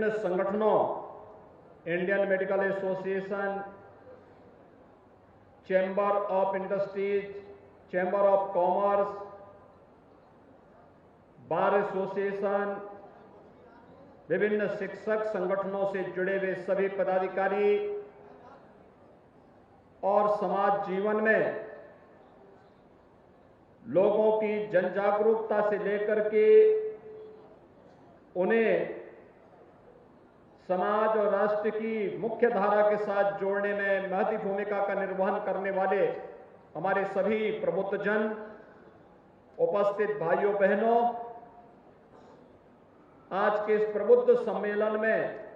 विभिन्न संगठनों, Indian medical association, chamber of industries, chamber of commerce, bar association, विभिन्न शिक्षक संगठनों से जुड़े हुए सभी पदाधिकारी और समाज जीवन में लोगों की जन जागरूकता से लेकर के उन्हें समाज और राष्ट्र की मुख्य धारा के साथ जोड़ने में महत्वपूर्ण भूमिका का निर्वहन करने वाले हमारे सभी प्रबुद्धजन, उपस्थित भाइयों बहनों, आज के इस प्रबुद्ध सम्मेलन में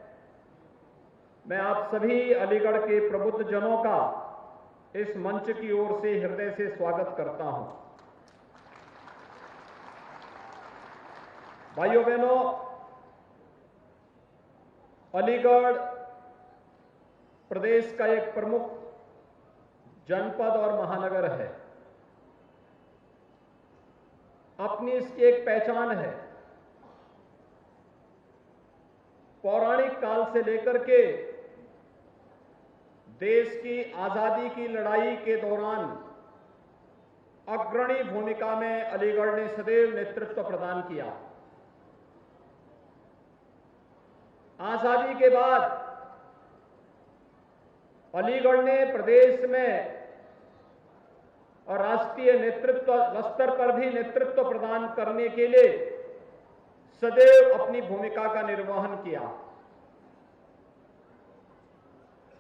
मैं आप सभी अलीगढ़ के प्रबुद्धजनों का इस मंच की ओर से हृदय से स्वागत करता हूं। भाइयों बहनों, अलीगढ़ प्रदेश का एक प्रमुख जनपद और महानगर है। अपनी इसकी एक पहचान है। पौराणिक काल से लेकर के देश की आजादी की लड़ाई के दौरान अग्रणी भूमिका में अलीगढ़ ने सदैव नेतृत्व प्रदान किया। आजादी के बाद अलीगढ़ ने प्रदेश में और राष्ट्रीय नेतृत्व स्तर पर भी नेतृत्व प्रदान करने के लिए सदैव अपनी भूमिका का निर्वहन किया।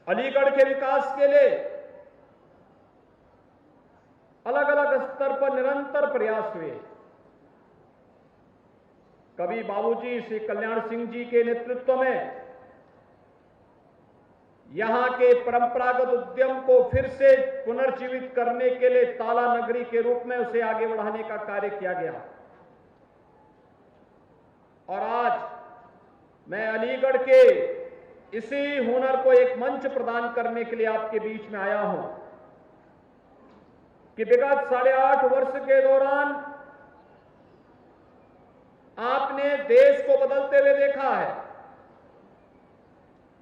अलीगढ़ के विकास के लिए अलग अलग स्तर पर निरंतर प्रयास हुए। कभी बाबूजी श्री कल्याण सिंह जी के नेतृत्व में यहां के परंपरागत उद्यम को फिर से पुनर्जीवित करने के लिए ताला नगरी के रूप में उसे आगे बढ़ाने का कार्य किया गया। और आज मैं अलीगढ़ के इसी हुनर को एक मंच प्रदान करने के लिए आपके बीच में आया हूं कि विगत 8.5 वर्ष के दौरान आपने देश को बदलते हुए देखा है।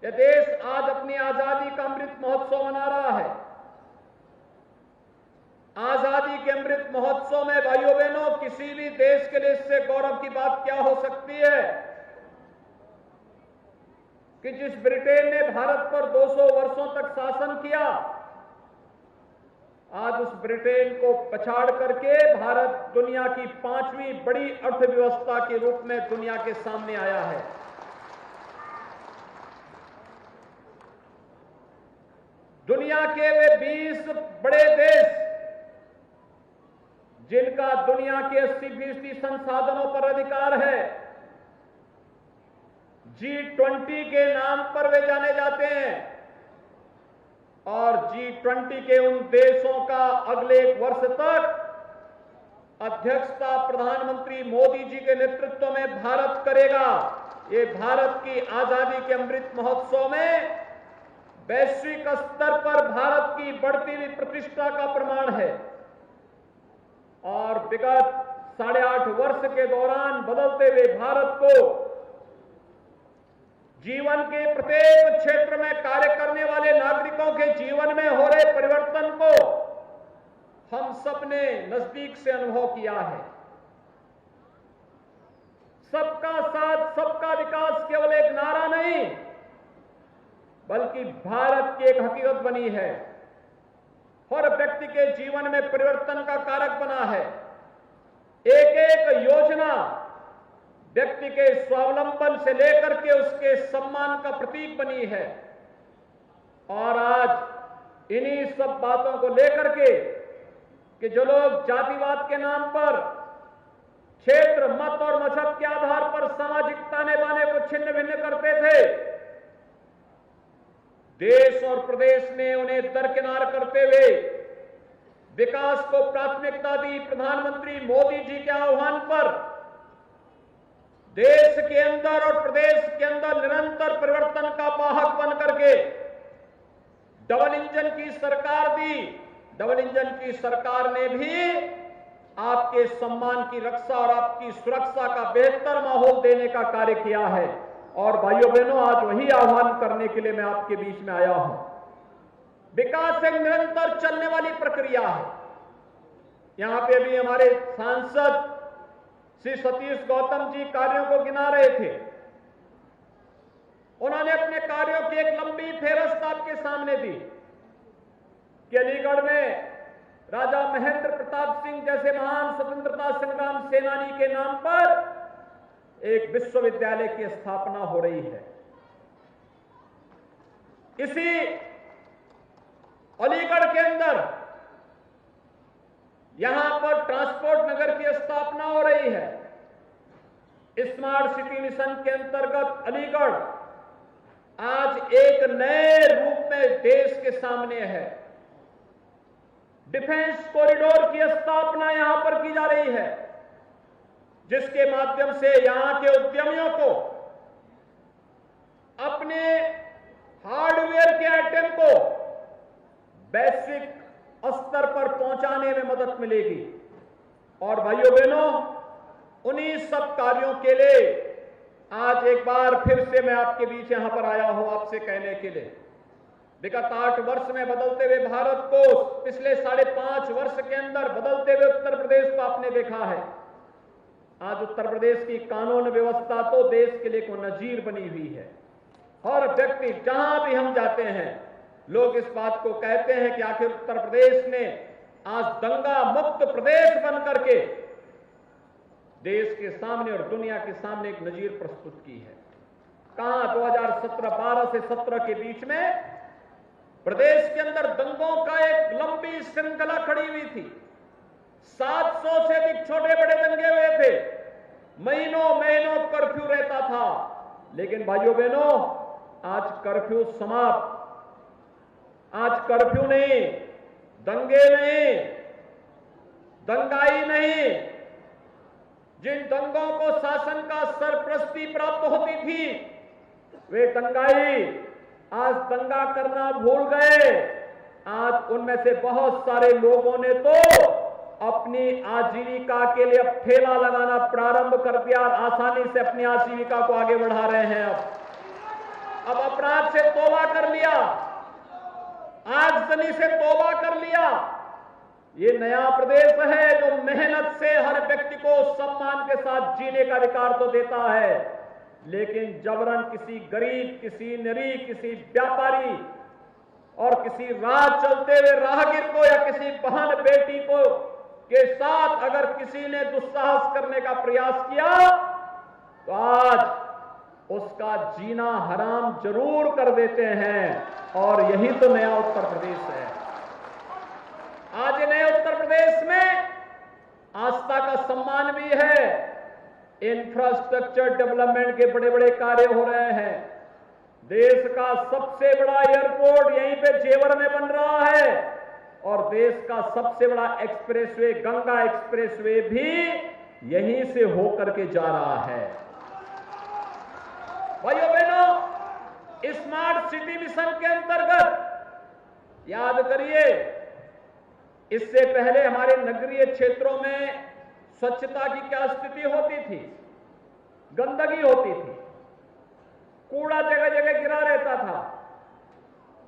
यह देश आज अपनी आजादी का अमृत महोत्सव मना रहा है। आजादी के अमृत महोत्सव में भाइयों बहनों, किसी भी देश के लिए इससे गौरव की बात क्या हो सकती है कि जिस ब्रिटेन ने भारत पर 200 वर्षों तक शासन किया, आज उस ब्रिटेन को पछाड़ करके भारत दुनिया की 5वीं बड़ी अर्थव्यवस्था के रूप में दुनिया के सामने आया है। दुनिया के वे 20 बड़े देश जिनका दुनिया के 80% संसाधनों पर अधिकार है, G20 के नाम पर वे जाने जाते हैं। और G20 के उन देशों का अगले 1 वर्ष तक अध्यक्षता प्रधानमंत्री मोदी जी के नेतृत्व में भारत करेगा। ये भारत की आजादी के अमृत महोत्सव में वैश्विक स्तर पर भारत की बढ़ती हुई प्रतिष्ठा का प्रमाण है। और विगत 8.5 वर्ष के दौरान बदलते हुए भारत को जीवन के प्रत्येक क्षेत्र में कार्य करने वाले नागरिकों के जीवन में हो रहे परिवर्तन को हम सबने नजदीक से अनुभव किया है। सबका साथ, सबका विकास केवल एक नारा नहीं, बल्कि भारत की एक हकीकत बनी है। हर व्यक्ति के जीवन में परिवर्तन का कारक बना है। एक एक योजना व्यक्ति के स्वावलंबन से लेकर के उसके सम्मान का प्रतीक बनी है। और आज इन्हीं सब बातों को लेकर के कि जो लोग जातिवाद के नाम पर, क्षेत्र, मत और मजहब के आधार पर सामाजिक ताने बाने को छिन्न भिन्न करते थे, देश और प्रदेश ने उन्हें दरकिनार करते हुए विकास को प्राथमिकता दी। प्रधानमंत्री मोदी जी के आह्वान पर देश के अंदर और प्रदेश के अंदर निरंतर परिवर्तन का वाहक बन करके डबल इंजन की सरकार दी। डबल इंजन की सरकार ने भी आपके सम्मान की रक्षा और आपकी सुरक्षा का बेहतर माहौल देने का कार्य किया है। और भाइयों बहनों, आज वही आह्वान करने के लिए मैं आपके बीच में आया हूं। विकास एक निरंतर चलने वाली प्रक्रिया है। यहां पे अभी हमारे सांसद श्री सतीश गौतम जी कार्यों को गिना रहे थे। उन्होंने अपने कार्यों की एक लंबी फेहरिस्त आपके सामने दी कि अलीगढ़ में राजा महेंद्र प्रताप सिंह जैसे महान स्वतंत्रता संग्राम सेनानी के नाम पर एक विश्वविद्यालय की स्थापना हो रही है। इसी अलीगढ़ के अंदर यहां पर ट्रांसपोर्ट नगर की स्थापना हो रही है। स्मार्ट सिटी मिशन के अंतर्गत अलीगढ़ आज एक नए रूप में देश के सामने है। डिफेंस कॉरिडोर की स्थापना यहां पर की जा रही है, जिसके माध्यम से यहां के उद्यमियों को अपने हार्डवेयर के आइटम को वैश्विक स्तर पर पहुंचाने में मदद मिलेगी। और भाइयों बहनों, उन्हीं सब कार्यों के लिए आज एक बार फिर से मैं आपके बीच यहां पर आया हूं, आपसे कहने के लिए विगत 8 वर्ष में बदलते हुए भारत को, पिछले 5.5 वर्ष के अंदर बदलते हुए उत्तर प्रदेश को आपने देखा है। आज उत्तर प्रदेश की कानून व्यवस्था तो देश के लिए को नजीर बनी हुई है। हर व्यक्ति जहां भी हम जाते हैं, लोग इस बात को कहते हैं कि आखिर उत्तर प्रदेश ने आज दंगा मुक्त प्रदेश बन करके देश के सामने और दुनिया के सामने एक नजीर प्रस्तुत की है। कहां 2012 से 17 के बीच में प्रदेश के अंदर दंगों का एक लंबी श्रृंखला खड़ी हुई थी। 700 से अधिक छोटे बड़े दंगे हुए थे। महीनों महीनों कर्फ्यू रहता था। लेकिन भाइयों बहनों, आज कर्फ्यू समाप्त। आज कर्फ्यू नहीं, दंगे नहीं, दंगाई नहीं। जिन दंगों को शासन का सरपरस्ती प्राप्त होती थी, वे दंगाई आज दंगा करना भूल गए। आज उनमें से बहुत सारे लोगों ने तो अपनी आजीविका के लिए अब ठेला लगाना प्रारंभ कर दिया, आसानी से अपनी आजीविका को आगे बढ़ा रहे हैं। अब अपराध से तौबा कर लिया, आगजनी से तौबा कर लिया। ये नया प्रदेश है जो मेहनत से हर व्यक्ति को सम्मान के साथ जीने का अधिकार तो देता है, लेकिन जबरन किसी गरीब, किसी निरीह, किसी व्यापारी और किसी राह चलते हुए राहगीर को या किसी बहन बेटी को के साथ अगर किसी ने दुस्साहस करने का प्रयास किया तो आज उसका जीना हराम जरूर कर देते हैं। और यही तो नया उत्तर प्रदेश है। आज नए उत्तर प्रदेश में आस्था का सम्मान भी है। इंफ्रास्ट्रक्चर डेवलपमेंट के बड़े बड़े कार्य हो रहे हैं। देश का सबसे बड़ा एयरपोर्ट यहीं पे जेवर में बन रहा है और देश का सबसे बड़ा एक्सप्रेसवे, गंगा एक्सप्रेसवे भी यहीं से होकर के जा रहा है। भाइयों बहनों, स्मार्ट सिटी मिशन के अंतर्गत याद करिए, इससे पहले हमारे नगरीय क्षेत्रों में स्वच्छता की क्या स्थिति होती थी? गंदगी होती थी, कूड़ा जगह जगह गिरा रहता था।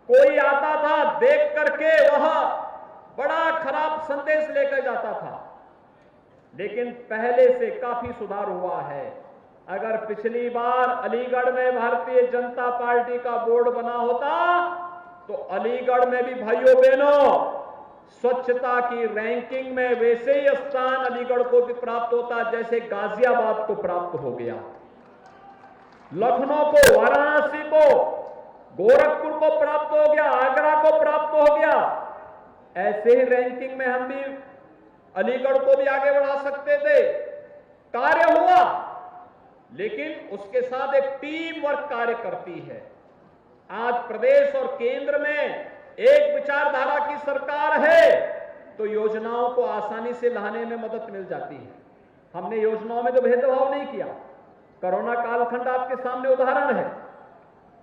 कोई आता था, देख करके वह बड़ा खराब संदेश लेकर जाता था। लेकिन पहले से काफी सुधार हुआ है। अगर पिछली बार अलीगढ़ में भारतीय जनता पार्टी का बोर्ड बना होता तो अलीगढ़ में भी भाइयों बहनों स्वच्छता की रैंकिंग में वैसे ही स्थान अलीगढ़ को भी प्राप्त होता जैसे गाजियाबाद को प्राप्त हो गया, लखनऊ को, वाराणसी को, गोरखपुर को प्राप्त हो गया, आगरा को प्राप्त हो गया। ऐसे ही रैंकिंग में हम भी अलीगढ़ को भी आगे बढ़ा सकते थे। कार्य हुआ, लेकिन उसके साथ एक टीम वर्क कार्य करती है। आज प्रदेश और केंद्र में एक विचारधारा की सरकार है तो योजनाओं को आसानी से लाने में मदद मिल जाती है। हमने योजनाओं में तो भेदभाव नहीं किया। कोरोना कालखंड आपके सामने उदाहरण है।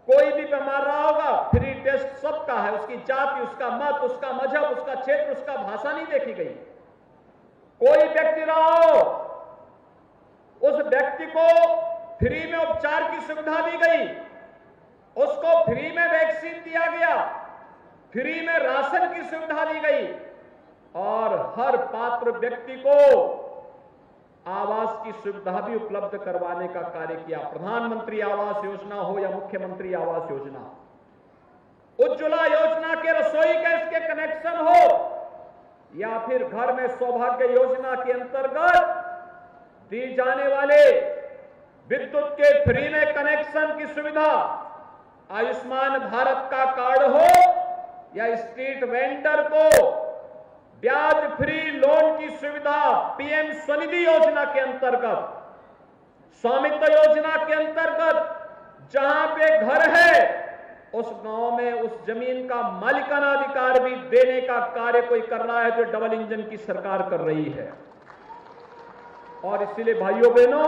कोई भी बीमार रहा होगा, फ्री टेस्ट सबका है। उसकी जाति, उसका मत, उसका मजहब, उसका क्षेत्र, उसका भाषा नहीं देखी गई। कोई व्यक्ति रहा हो, उस व्यक्ति को फ्री में उपचार की सुविधा दी गई, उसको फ्री में वैक्सीन दिया गया, फ्री में राशन की सुविधा दी गई और हर पात्र व्यक्ति को आवास की सुविधा भी उपलब्ध करवाने का कार्य किया। प्रधानमंत्री आवास योजना हो या मुख्यमंत्री आवास योजना, उज्ज्वला योजना के रसोई गैस के कनेक्शन हो या फिर घर में सौभाग्य योजना के अंतर्गत दी जाने वाले विद्युत के फ्री में कनेक्शन की सुविधा, आयुष्मान भारत का कार्ड हो या स्ट्रीट वेंडर को ब्याज फ्री लोन की सुविधा, पीएम स्वनिधि योजना के अंतर्गत, स्वामित्व योजना के अंतर्गत जहां पे घर है उस गांव में उस जमीन का मालिकाना अधिकार भी देने का कार्य कोई कर रहा है, जो डबल इंजन की सरकार कर रही है। और इसलिए भाइयों बहनों,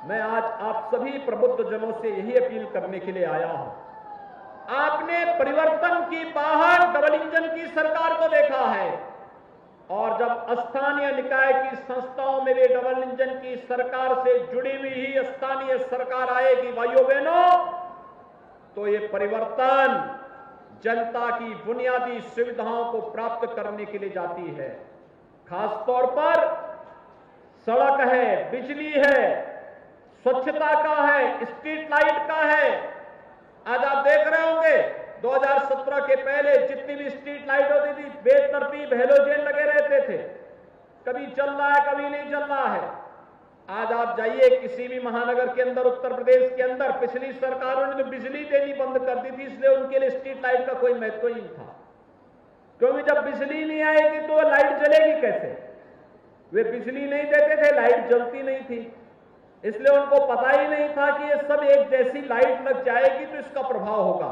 मैं आज आप सभी प्रबुद्ध जनों से यही अपील करने के लिए आया हूं। आपने परिवर्तन की बाहर डबल इंजन की सरकार को देखा है और जब स्थानीय निकाय की संस्थाओं में भी डबल इंजन की सरकार से जुड़ी हुई ही स्थानीय सरकार आएगी भाइयों बहनों, तो ये परिवर्तन जनता की बुनियादी सुविधाओं को प्राप्त करने के लिए जाती है। खासतौर पर सड़क है, बिजली है, स्वच्छता का है, स्ट्रीट लाइट का है। आज आप देख रहे होंगे 2017 के पहले जितनी भी स्ट्रीट लाइट होती थी बेतरतीब हेलोजन लगे रहते थे, कभी चल रहा है कभी नहीं चल रहा है। आज आप जाइए किसी भी महानगर के अंदर, उत्तर प्रदेश के अंदर, पिछली सरकारों ने तो बिजली देनी बंद कर दी थी, इसलिए उनके लिए स्ट्रीट लाइट का कोई महत्व ही नहीं था, क्योंकि जब बिजली नहीं आएगी तो लाइट जलेगी कैसे। वे बिजली नहीं देते थे, लाइट जलती नहीं थी, इसलिए उनको पता ही नहीं था कि ये सब एक जैसी लाइट लग जाएगी तो इसका प्रभाव होगा।